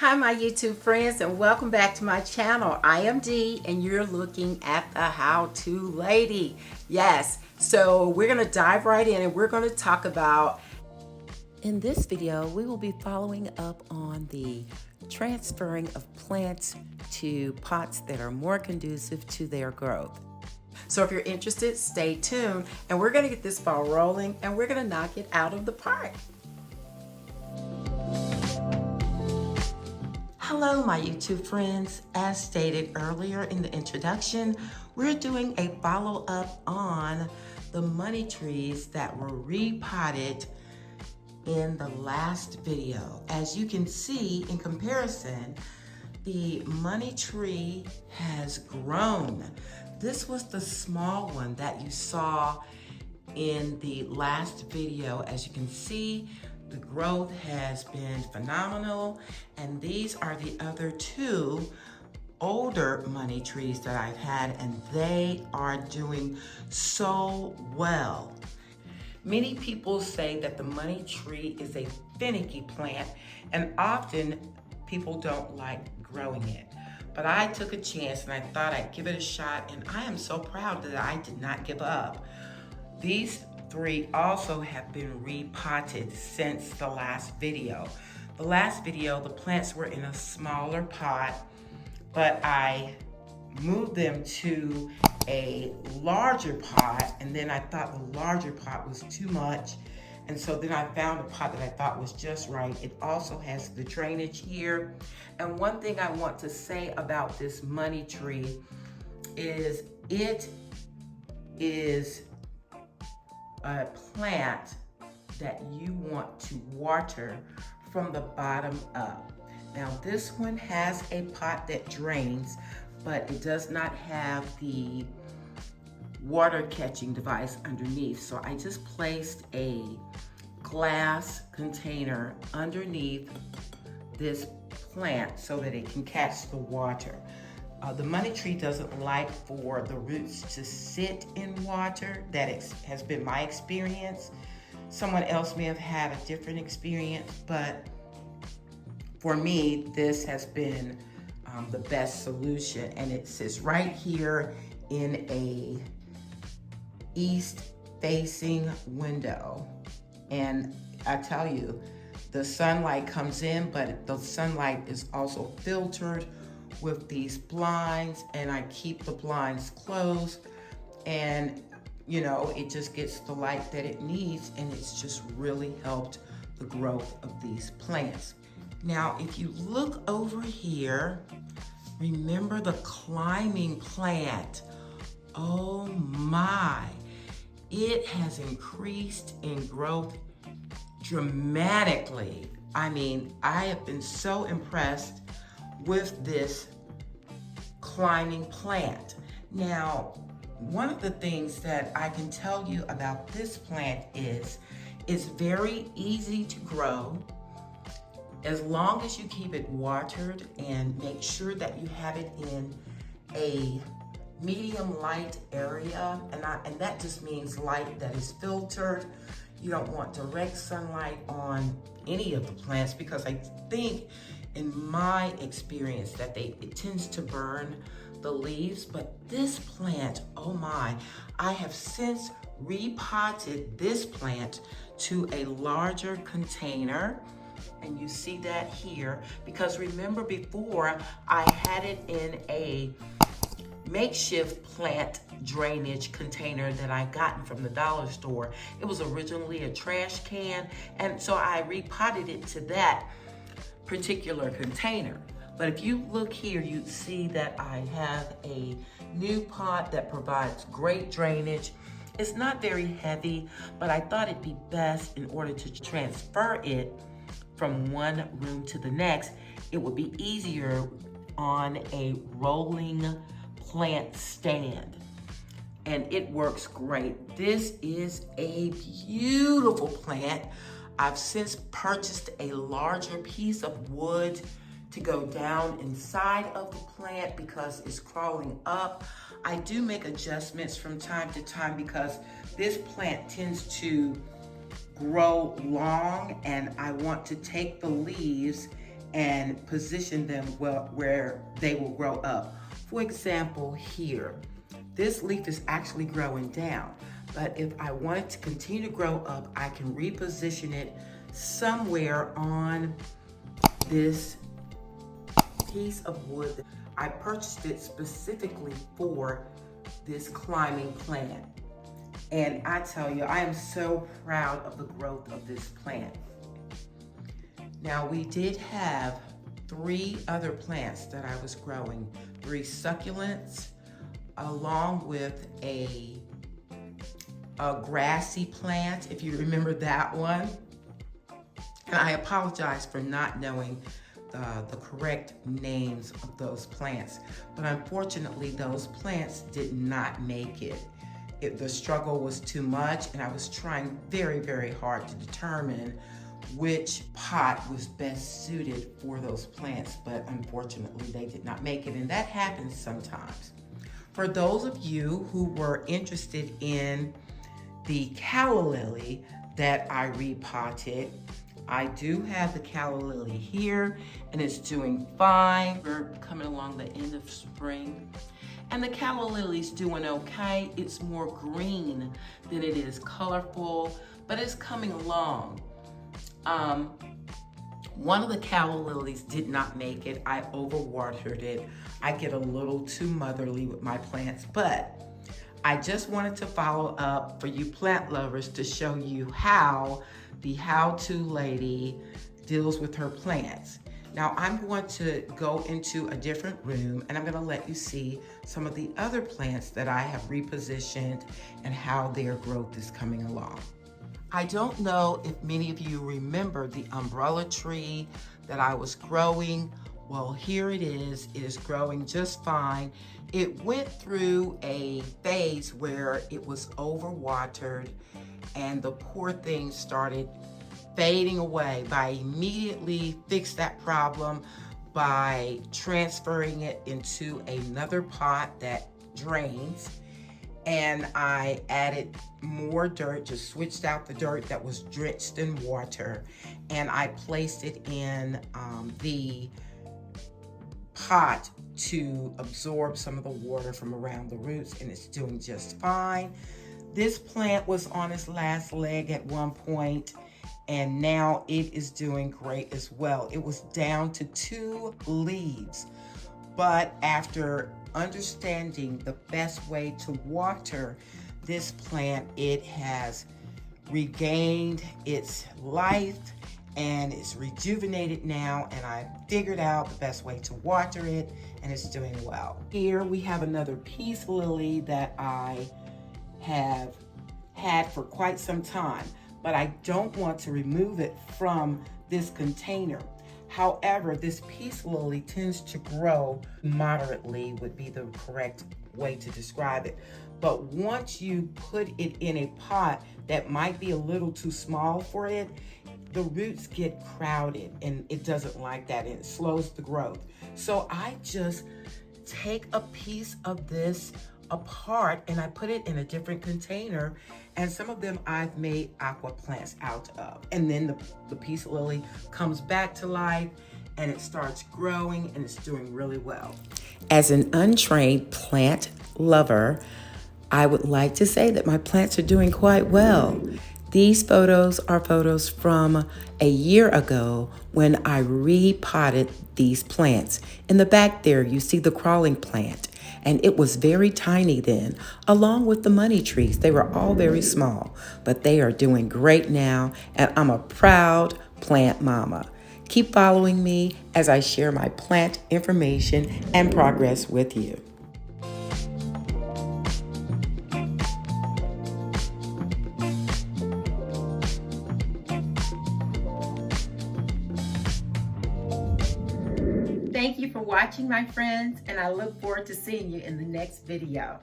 Hi my YouTube friends, and welcome back to my channel. I am Dee and you're looking at the how-to lady. Yes, so we're going to dive right in and we're going to talk about, in this video we will be following up on the transferring of plants to pots that are more conducive to their growth. So if you're interested, stay tuned and we're going to get this ball rolling and we're going to knock it out of the park. Hello my YouTube friends. As stated earlier in the introduction, we're doing a follow-up on the money trees that were repotted in the last video. As you can see in comparison, the money tree has grown. This was the small one that you saw in the last video. As you can see, the growth has been phenomenal, and these are the other two older money trees that I've had, and they are doing so well. Many people say that the money tree is a finicky plant, and often people don't like growing it. But I took a chance and I thought I'd give it a shot, and I am so proud that I did not give up. These three also have been repotted since the last video. The last video, the plants were in a smaller pot, but I moved them to a larger pot, and then I thought the larger pot was too much, and so then I found a pot that I thought was just right. It also has the drainage here. And one thing I want to say about this money tree is it is a plant that you want to water from the bottom up. Now this one has a pot that drains, but it does not have the water catching device underneath. So I just placed a glass container underneath this plant so that it can catch the water. The money tree doesn't like for the roots to sit in water. That has been my experience. Someone else may have had a different experience, but for me, this has been the best solution. And it sits right here in a east-facing window. And I tell you, the sunlight comes in, but the sunlight is also filtered with these blinds, and I keep the blinds closed, and you know, it just gets the light that it needs, and it's just really helped the growth of these plants. Now, if you look over here, remember the climbing plant. Oh my, it has increased in growth dramatically. I mean, I have been so impressed with this climbing plant. Now, one of the things that I can tell you about this plant is it's very easy to grow as long as you keep it watered and make sure that you have it in a medium light area, and that just means light that is filtered. You don't want direct sunlight on any of the plants, because I think in my experience that it tends to burn the leaves. But this plant, oh my, I have since repotted this plant to a larger container, and you see that here, because remember before I had it in a makeshift plant drainage container that I gotten from the dollar store. It was originally a trash can, and so I repotted it to that particular container. But if you look here, you'd see that I have a new pot that provides great drainage. It's not very heavy, but I thought it'd be best, in order to transfer it from one room to the next, it would be easier on a rolling plant stand. And it works great. This is a beautiful plant. I've since purchased a larger piece of wood to go down inside of the plant because it's crawling up. I do make adjustments from time to time because this plant tends to grow long, and I want to take the leaves and position them well where they will grow up. For example, here, this leaf is actually growing down, but if I want it to continue to grow up, I can reposition it somewhere on this piece of wood. I purchased it specifically for this climbing plant. And I tell you, I am so proud of the growth of this plant. Now, we did have 3 other plants that I was growing, 3 succulents, along with a grassy plant, if you remember that one. And I apologize for not knowing the correct names of those plants, but unfortunately those plants did not make it. The struggle was too much, and I was trying very, very hard to determine which pot was best suited for those plants, but unfortunately they did not make it, and that happens sometimes. For those of you who were interested in the Calla Lily that I repotted, I do have the Calla Lily here, and it's doing fine. We're coming along the end of spring, and the Calla Lily's doing okay. It's more green than it is colorful, but it's coming along. One of the Calla Lilies did not make it. I overwatered it. I get a little too motherly with my plants, but I just wanted to follow up for you plant lovers to show you how the how-to lady deals with her plants. Now I'm going to go into a different room, and I'm going to let you see some of the other plants that I have repositioned and how their growth is coming along. I don't know if many of you remember the umbrella tree that I was growing. Well, here it is. It is growing just fine. It went through a phase where it was overwatered, and the poor thing started fading away. I immediately fixed that problem by transferring it into another pot that drains, and I added more dirt, just switched out the dirt that was drenched in water, and I placed it in the pot to absorb some of the water from around the roots, and it's doing just fine. This plant was on its last leg at one point, and now it is doing great as well. It was down to 2 leaves, but after understanding the best way to water this plant, it has regained its life and it's rejuvenated now, and I figured out the best way to water it, and it's doing well. Here we have another peace lily that I have had for quite some time, but I don't want to remove it from this container. However, this peace lily tends to grow moderately, would be the correct way to describe it. But once you put it in a pot that might be a little too small for it, the roots get crowded, and it doesn't like that, and it slows the growth. So I just take a piece of this apart and I put it in a different container, and some of them I've made aqua plants out of. And then the peace lily comes back to life, and it starts growing, and it's doing really well. As an untrained plant lover, I would like to say that my plants are doing quite well. These photos are photos from a year ago when I repotted these plants. In the back there, you see the crawling plant, and it was very tiny then, along with the money trees. They were all very small, but they are doing great now, and I'm a proud plant mama. Keep following me as I share my plant information and progress with you. Thank you for watching, my friends, and I look forward to seeing you in the next video.